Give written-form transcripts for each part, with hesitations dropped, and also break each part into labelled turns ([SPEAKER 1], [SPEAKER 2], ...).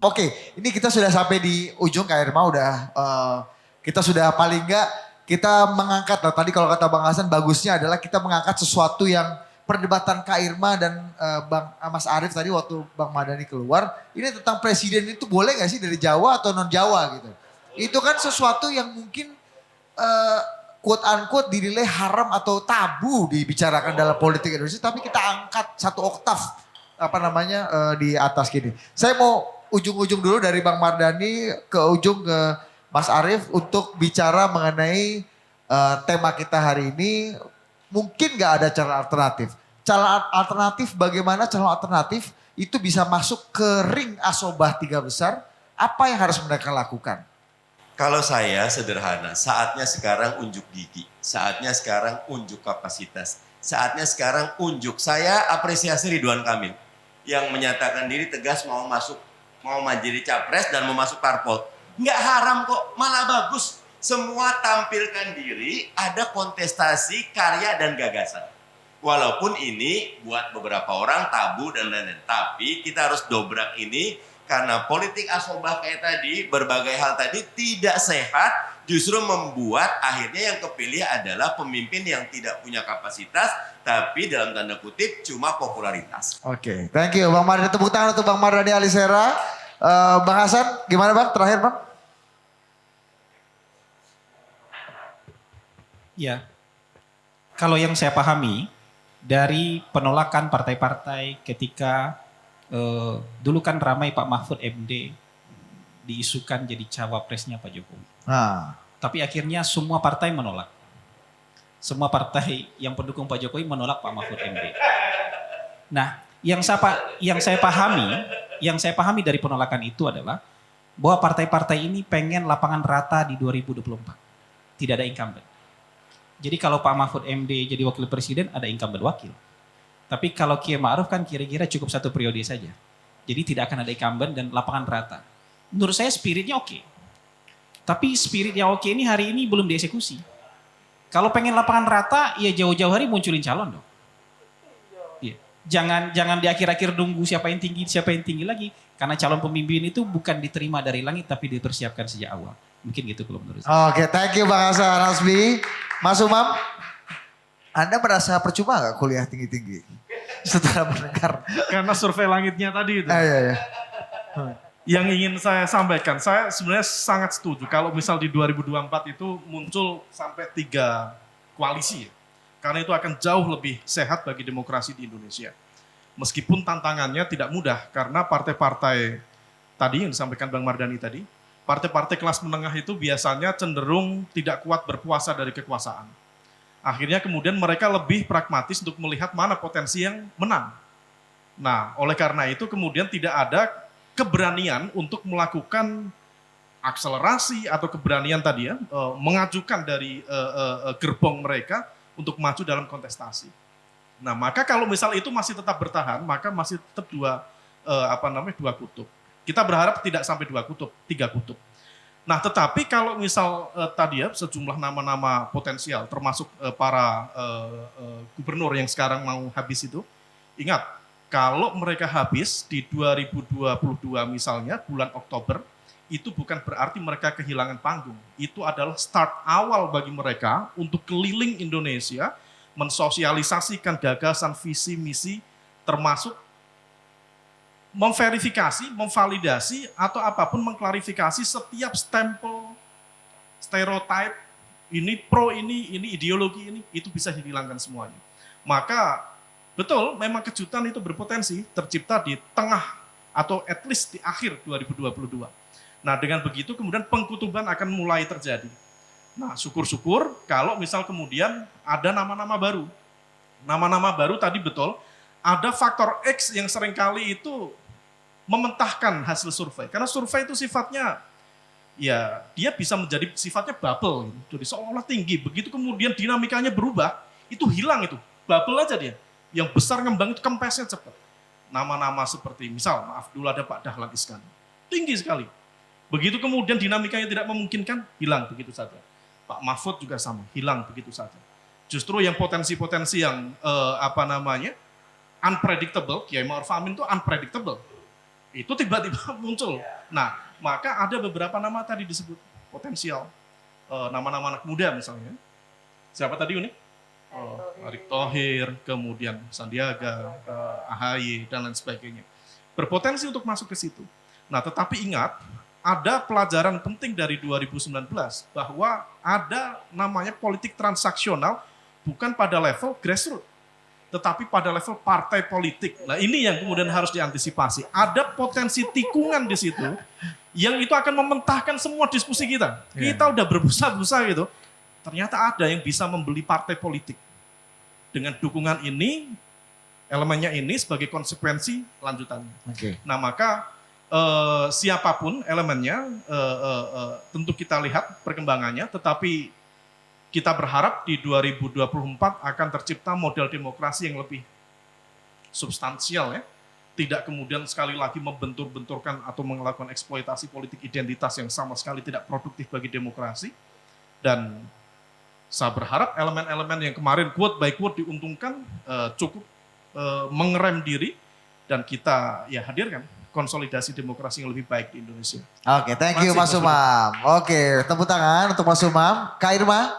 [SPEAKER 1] Oke, ini kita sudah sampai di ujung Kak Irma udah kita sudah paling enggak kita mengangkat lah tadi kalau kata Bang Hasan bagusnya adalah kita mengangkat sesuatu yang perdebatan Kak Irma dan Bang Mas Arief tadi waktu Bang Madani keluar ini tentang presiden itu boleh gak sih dari Jawa atau non Jawa gitu. Itu kan sesuatu yang mungkin quote unquote dinilai haram atau tabu dibicarakan dalam politik Indonesia tapi kita angkat satu oktav apa namanya di atas gini. Saya mau ujung-ujung dulu dari Bang Mardani ke ujung ke Mas Arief untuk bicara mengenai tema kita hari ini. Mungkin nggak ada calon alternatif. Calon alternatif bagaimana calon alternatif itu bisa masuk ke ring asobah tiga besar. Apa yang harus mereka lakukan?
[SPEAKER 2] Kalau saya sederhana, saatnya sekarang unjuk gigi, saatnya sekarang unjuk kapasitas, saatnya sekarang unjuk. Saya apresiasi Ridwan Kamil yang menyatakan diri tegas mau menjadi capres dan mau masuk parpol. Nggak haram kok, malah bagus. Semua tampilkan diri, ada kontestasi karya dan gagasan. Walaupun ini buat beberapa orang tabu dan lain-lain. Tapi kita harus dobrak ini karena politik asobah kayak tadi, berbagai hal tadi tidak sehat. Justru membuat akhirnya yang kepilih adalah pemimpin yang tidak punya kapasitas. Tapi dalam tanda kutip cuma popularitas.
[SPEAKER 1] Oke, thank you Bang Mardani. Tepuk tangan untuk Bang Mardani Alisera. Bang Hasan, gimana Bang? Terakhir Bang.
[SPEAKER 3] Ya, kalau yang saya pahami dari penolakan partai-partai ketika dulu kan ramai Pak Mahfud MD diisukan jadi cawapresnya Pak Jokowi. Tapi akhirnya semua partai menolak. Semua partai yang pendukung Pak Jokowi menolak Pak Mahfud MD. Nah, yang saya pahami dari penolakan itu adalah bahwa partai-partai ini pengen lapangan rata di 2024. Tidak ada incumbent. Jadi kalau Pak Mahfud MD jadi wakil presiden ada incumbent wakil. Tapi kalau Kiai Ma'ruf kan kira-kira cukup satu periode saja. Jadi tidak akan ada incumbent dan lapangan rata. Menurut saya spiritnya oke. Tapi spirit yang oke ini hari ini belum dieksekusi. Kalau pengen lapangan rata ya jauh-jauh hari munculin calon dong. Ya. Jangan di akhir-akhir nunggu siapa yang tinggi lagi. Karena calon pemimpin itu bukan diterima dari langit tapi dipersiapkan sejak awal. Mungkin gitu kalau menurut saya.
[SPEAKER 1] Oke, thank you Bang Hasan Hasbi. Mas Umam, Anda merasa percuma gak kuliah tinggi-tinggi? Setelah mendengar.
[SPEAKER 4] Karena survei langitnya tadi itu.
[SPEAKER 1] Iya.
[SPEAKER 4] Yang ingin saya sampaikan, saya sebenarnya sangat setuju. Kalau misal di 2024 itu muncul sampai 3 koalisi. Karena itu akan jauh lebih sehat bagi demokrasi di Indonesia. Meskipun tantangannya tidak mudah. Karena partai-partai tadi yang disampaikan Bang Mardani tadi, partai-partai kelas menengah itu biasanya cenderung tidak kuat berpuasa dari kekuasaan. Akhirnya kemudian mereka lebih pragmatis untuk melihat mana potensi yang menang. Nah, oleh karena itu kemudian tidak ada keberanian untuk melakukan akselerasi atau keberanian tadi ya, mengajukan dari gerbong mereka untuk maju dalam kontestasi. Nah, maka kalau misal itu masih tetap bertahan, maka masih tetap dua kutub. Kita berharap tidak sampai 2 kutub, 3 kutub. Nah, tetapi kalau misal tadi ya sejumlah nama-nama potensial termasuk para gubernur yang sekarang mau habis itu, ingat kalau mereka habis di 2022 misalnya bulan Oktober, itu bukan berarti mereka kehilangan panggung. Itu adalah start awal bagi mereka untuk keliling Indonesia, mensosialisasikan gagasan, visi, misi, termasuk memverifikasi, memvalidasi, atau apapun mengklarifikasi setiap stempel, stereotip, ini pro ini ideologi ini, itu bisa dihilangkan semuanya. Maka betul, memang kejutan itu berpotensi tercipta di tengah atau at least di akhir 2022. Nah dengan begitu kemudian pengkutuban akan mulai terjadi. Nah syukur-syukur kalau misal kemudian ada nama-nama baru. Nama-nama baru tadi betul, ada faktor X yang seringkali itu mementahkan hasil survei. Karena survei itu sifatnya, ya dia bisa menjadi sifatnya bubble. Jadi seolah tinggi, begitu kemudian dinamikanya berubah, itu hilang itu. Bubble aja dia. Yang besar ngembang itu kempesnya cepat. Nama-nama seperti, misal maaf dulu ada Pak Dahlan Iskan. Tinggi sekali. Begitu kemudian dinamikanya tidak memungkinkan, hilang begitu saja. Pak Mahfud juga sama, hilang begitu saja. Justru yang potensi-potensi yang unpredictable, Kiai Ma'ruf Amin itu unpredictable. Itu tiba-tiba muncul. Nah, maka ada beberapa nama tadi disebut potensial. Nama-nama anak muda misalnya. Siapa tadi Uni? Erick Thohir, kemudian Sandiaga, AHY, dan lain sebagainya. Berpotensi untuk masuk ke situ. Nah, tetapi ingat, ada pelajaran penting dari 2019 bahwa ada namanya politik transaksional bukan pada level grassroots, tetapi pada level partai politik. Nah, ini yang kemudian harus diantisipasi. Ada potensi tikungan di situ yang itu akan mementahkan semua diskusi kita. Kita udah berbusa-busa gitu. Ternyata ada yang bisa membeli partai politik. Dengan dukungan ini, elemennya ini sebagai konsekuensi lanjutannya. Nah, maka siapapun elemennya, tentu kita lihat perkembangannya, tetapi kita berharap di 2024 akan tercipta model demokrasi yang lebih substansial ya. Tidak kemudian sekali lagi membentur-benturkan atau melakukan eksploitasi politik identitas yang sama sekali tidak produktif bagi demokrasi. Dan saya berharap elemen-elemen yang kemarin quote by quote diuntungkan cukup mengerem diri dan kita ya hadirkan konsolidasi demokrasi yang lebih baik di Indonesia.
[SPEAKER 1] Oke, thank you Mas Umam. Oke, tepuk tangan untuk Mas Umam. Kak Irma,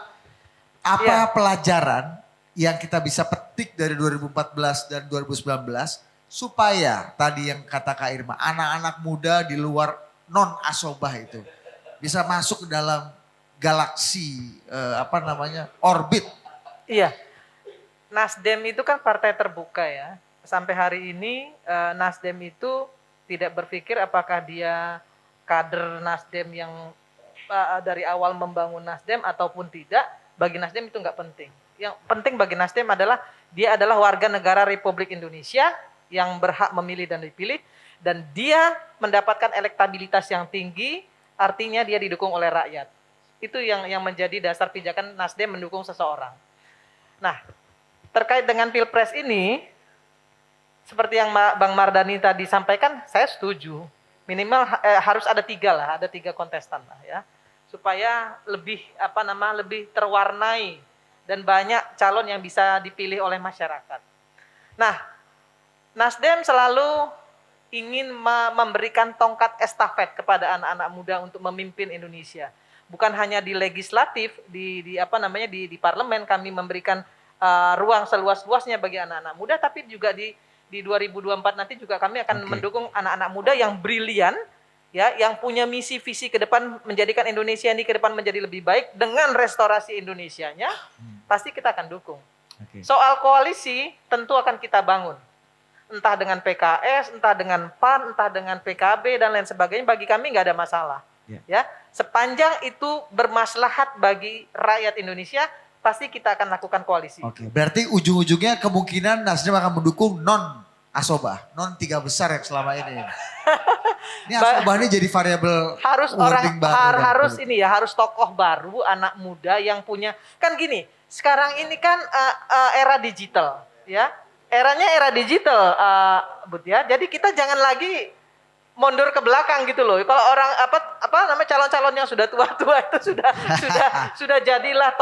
[SPEAKER 1] apa pelajaran yang kita bisa petik dari 2014 dan 2019 supaya tadi yang kata Kak Irma, anak-anak muda di luar non-asobah itu bisa masuk ke dalam galaksi orbit.
[SPEAKER 5] Iya, Nasdem itu kan partai terbuka ya. Sampai hari ini Nasdem itu tidak berpikir apakah dia kader Nasdem yang dari awal membangun Nasdem ataupun tidak. Bagi Nasdem itu nggak penting. Yang penting bagi Nasdem adalah dia adalah warga negara Republik Indonesia yang berhak memilih dan dipilih, dan dia mendapatkan elektabilitas yang tinggi, artinya dia didukung oleh rakyat. Itu yang menjadi dasar pijakan Nasdem mendukung seseorang. Nah, terkait dengan Pilpres ini, seperti yang Bang Mardhani tadi sampaikan, saya setuju. Minimal harus ada tiga kontestan lah ya, supaya lebih lebih terwarnai dan banyak calon yang bisa dipilih oleh masyarakat. Nah, Nasdem selalu ingin memberikan tongkat estafet kepada anak-anak muda untuk memimpin Indonesia. Bukan hanya di legislatif, di parlemen kami memberikan ruang seluas-luasnya bagi anak-anak muda, tapi juga di 2024 nanti juga kami akan mendukung anak-anak muda yang brilian, ya, yang punya misi visi ke depan menjadikan Indonesia ini ke depan menjadi lebih baik dengan restorasi Indonesianya, pasti kita akan dukung. Soal koalisi tentu akan kita bangun. Entah dengan PKS, entah dengan PAN, entah dengan PKB dan lain sebagainya, bagi kami nggak ada masalah. Ya, sepanjang itu bermaslahat bagi rakyat Indonesia, pasti kita akan lakukan koalisi.
[SPEAKER 1] Berarti ujung-ujungnya kemungkinan Nasdem akan mendukung non-asobah, non tiga besar yang selama ini. Ini asobah ini jadi variabel
[SPEAKER 5] harus harus tokoh baru, anak muda yang punya, kan gini, sekarang ini kan era digital, ya. Eranya era digital, ya. Jadi kita jangan lagi mundur ke belakang gitu loh. Kalau orang calon-calon yang sudah tua-tua itu sudah jadilah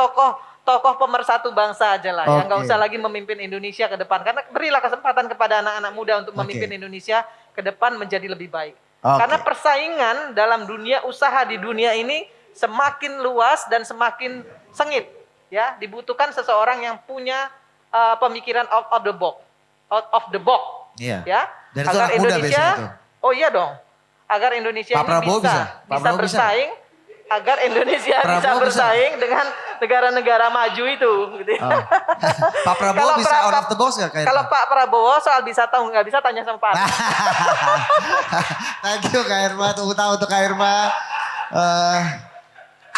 [SPEAKER 5] tokoh pemersatu bangsa aja lah. Ya, nggak usah lagi memimpin Indonesia ke depan. Karena berilah kesempatan kepada anak-anak muda untuk memimpin Indonesia ke depan menjadi lebih baik. Karena persaingan dalam dunia usaha di dunia ini semakin luas dan semakin sengit. Ya, dibutuhkan seseorang yang punya pemikiran out of the box, ya,
[SPEAKER 1] dan
[SPEAKER 5] agar Indonesia, oh iya dong, agar Indonesia ini bisa bersaing, agar Indonesia bisa bersaing dengan negara-negara maju itu. Gitu.
[SPEAKER 1] Pak Prabowo bisa out of the box nggak kayaknya?
[SPEAKER 5] Kalau Pak Prabowo soal bisa tahu nggak bisa tanya sama Pak.
[SPEAKER 1] Thank you Kak Irma, tunggu tahu untuk Kak Irma.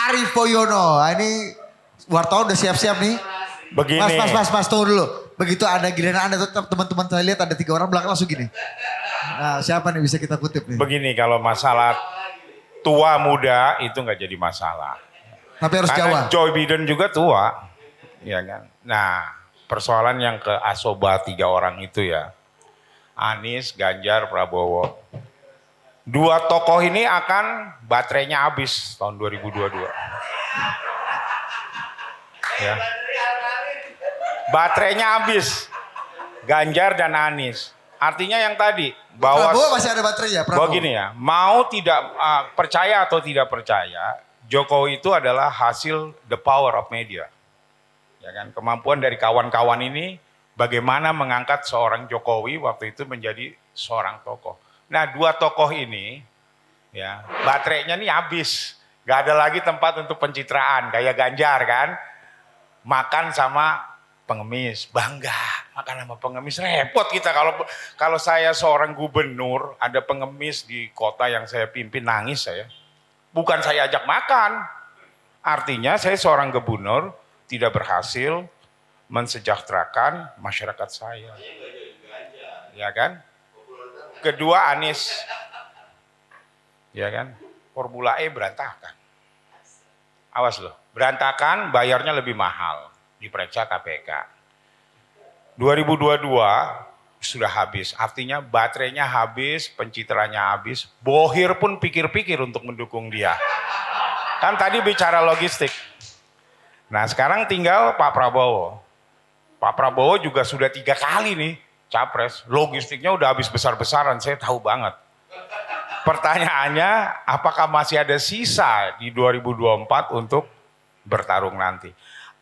[SPEAKER 1] Arief Poyono, ini wartawan udah siap-siap nih.
[SPEAKER 6] Begini.
[SPEAKER 1] Mas, tunggu dulu. Begitu ada giliran Anda tuh teman-teman saya lihat ada 3 orang belakang langsung gini. Nah, siapa nih bisa kita kutip nih?
[SPEAKER 6] Begini, kalau masalah tua muda itu nggak jadi masalah.
[SPEAKER 1] Tapi harus
[SPEAKER 6] Karena
[SPEAKER 1] Jawa.
[SPEAKER 6] Joe Biden juga tua, ya kan. Nah, persoalan yang ke asoba 3 orang itu ya, Anies, Ganjar, Prabowo. 2 tokoh ini akan baterainya habis tahun 2022. Ya. Baterainya habis. Ganjar dan Anies. Artinya yang tadi bahwa
[SPEAKER 1] Prabowo masih ada baterai ya, Prabowo?
[SPEAKER 6] begini ya, mau tidak percaya atau tidak percaya, Jokowi itu adalah hasil the power of media. Ya kan, kemampuan dari kawan-kawan ini bagaimana mengangkat seorang Jokowi waktu itu menjadi seorang tokoh. Nah, dua tokoh ini ya, baterainya nih habis. Gak ada lagi tempat untuk pencitraan kayak Ganjar kan. Makan sama pengemis, bangga makan sama pengemis, repot kita kalau saya seorang gubernur, ada pengemis di kota yang saya pimpin, nangis saya. Bukan saya ajak makan. Artinya saya seorang gubernur tidak berhasil mensejahterakan masyarakat saya. Ya kan? Kedua Anies. Ya kan? Formula E berantakan. Awas loh, berantakan, bayarnya lebih mahal, diperiksa KPK. 2022 sudah habis, artinya baterainya habis, pencitraannya habis, Bohir pun pikir-pikir untuk mendukung dia. Kan tadi bicara logistik. Nah sekarang tinggal Pak Prabowo. Pak Prabowo juga sudah 3 kali nih capres, logistiknya udah habis besar-besaran, saya tahu banget. Pertanyaannya, apakah masih ada sisa di 2024 untuk bertarung nanti?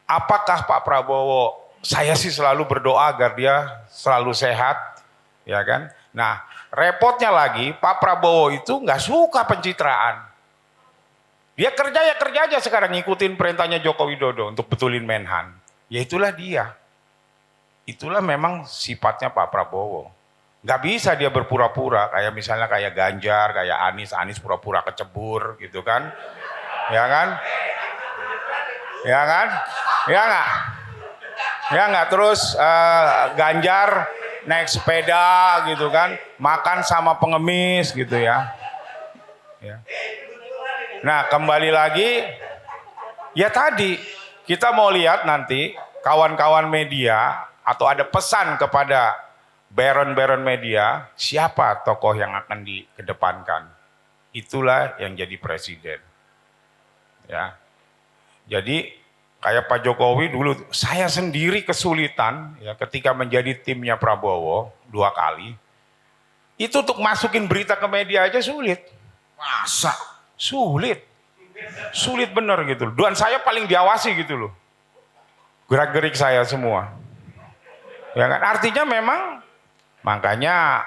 [SPEAKER 6] Apakah Pak Prabowo, saya sih selalu berdoa agar dia selalu sehat, ya kan? Nah, repotnya lagi Pak Prabowo itu nggak suka pencitraan. Dia kerja aja sekarang ngikutin perintahnya Joko Widodo untuk betulin Menhan. Ya itulah dia. Itulah memang sifatnya Pak Prabowo. Nggak bisa dia berpura-pura kayak misalnya kayak Ganjar, kayak Anies pura-pura kecebur gitu kan. Ya kan? Ya kan? Ya nggak? Ya nggak? Terus Ganjar naik sepeda gitu kan, makan sama pengemis gitu ya. Ya. Nah kembali lagi, ya tadi kita mau lihat nanti kawan-kawan media atau ada pesan kepada baron-baron media, siapa tokoh yang akan dikedepankan. Itulah yang jadi presiden. Ya. Jadi kayak Pak Jokowi dulu, saya sendiri kesulitan ya ketika menjadi timnya Prabowo 2 kali. Itu untuk masukin berita ke media aja sulit.
[SPEAKER 1] Masa?
[SPEAKER 6] Sulit. Sulit bener gitu. Dan saya paling diawasi gitu loh. Gerak-gerik saya semua. Ya kan? Artinya memang makanya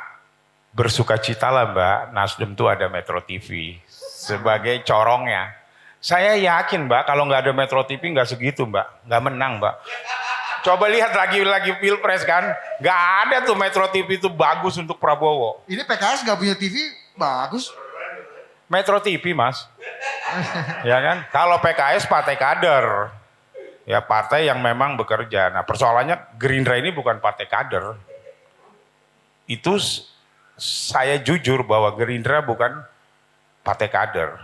[SPEAKER 6] bersukacitalah Mbak, Nasdem tuh ada Metro TV sebagai corongnya. Saya yakin Mbak, kalau nggak ada Metro TV nggak segitu Mbak, nggak menang Mbak. Coba lihat lagi Pilpres kan, nggak ada tuh Metro TV itu bagus untuk Prabowo.
[SPEAKER 1] Ini PKS nggak punya TV, bagus.
[SPEAKER 6] Metro TV Mas, ya kan? Kalau PKS partai kader, ya partai yang memang bekerja. Nah persoalannya Gerindra ini bukan partai kader. Itu saya jujur bahwa Gerindra bukan partai kader.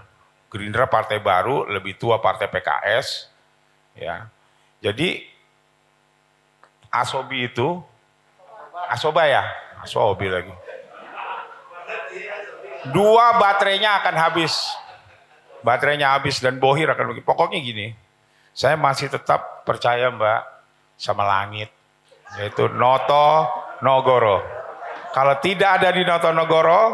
[SPEAKER 6] Gerindra partai baru, lebih tua partai PKS. Ya. Jadi Asobi itu, Asoba ya? Asobi lagi. 2 baterainya akan habis. Baterainya habis dan Bohir akan begitu. Pokoknya gini, saya masih tetap percaya Mbak sama langit. Yaitu Noto Nogoro. Kalau tidak ada di Notonegoro,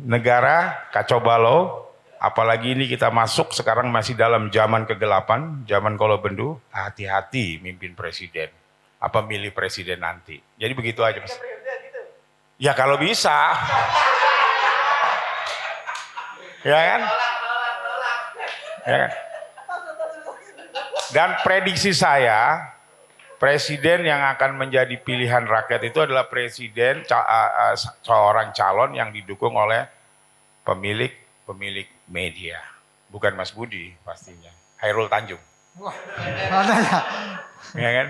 [SPEAKER 6] negara kacau balau, apalagi ini kita masuk sekarang masih dalam zaman kegelapan, zaman kolobendu, hati-hati mimpin presiden. Apa milih presiden nanti. Jadi begitu aja Mas. Ya kalau bisa. Ya kan? Ya kan? Dan prediksi saya, presiden yang akan menjadi pilihan rakyat itu adalah presiden seorang calon yang didukung oleh pemilik media. Bukan Mas Budi pastinya. Hairul Tanjung.
[SPEAKER 1] Wah, mana ya?
[SPEAKER 6] Ya kan?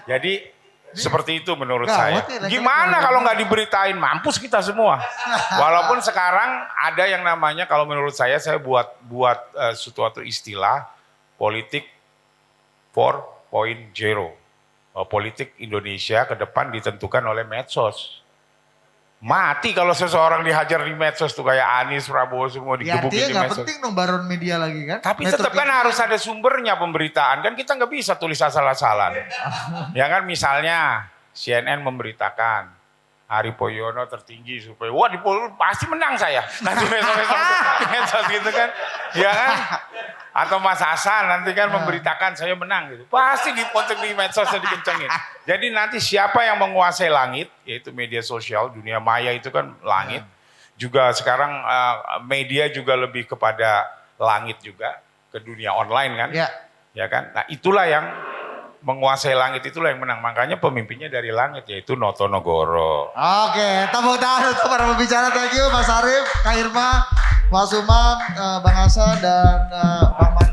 [SPEAKER 6] Jadi seperti itu menurut
[SPEAKER 1] Gawat
[SPEAKER 6] saya.
[SPEAKER 1] ya,
[SPEAKER 6] Gimana kalau nggak diberitain? Mampus kita semua. Walaupun sekarang ada yang namanya kalau menurut saya buat suatu istilah politik 4.0. Politik Indonesia ke depan ditentukan oleh medsos. Mati kalau seseorang dihajar di medsos tuh kayak Anies, Prabowo semua
[SPEAKER 1] Ya
[SPEAKER 6] digebukin
[SPEAKER 1] artinya
[SPEAKER 6] di
[SPEAKER 1] nggak
[SPEAKER 6] medsos.
[SPEAKER 1] penting dong baron media lagi kan?
[SPEAKER 6] Tapi
[SPEAKER 1] Metro
[SPEAKER 6] tetap kan
[SPEAKER 1] TV.
[SPEAKER 6] harus ada sumbernya pemberitaan. Kan kita nggak bisa tulis asal-asalan. Ya kan misalnya CNN memberitakan Ari Poyono tertinggi supaya wah pasti menang saya nanti besok gitu kan, ya kan? Atau Mas Hasan nanti kan memberitakan saya menang gitu, pasti diponteng di medsosnya dikencengin. Jadi nanti siapa yang menguasai langit, yaitu media sosial, dunia maya itu kan langit. Juga sekarang media juga lebih kepada langit juga, ke dunia online kan, ya kan? Nah itulah yang menguasai langit, itulah yang menang. Makanya pemimpinnya dari langit, yaitu Notonegoro.
[SPEAKER 1] Oke, tepuk tangan untuk para pembicara. Thank you Mas Arief, Kak Irma, Mas Umam, Bang Hasan, dan Bang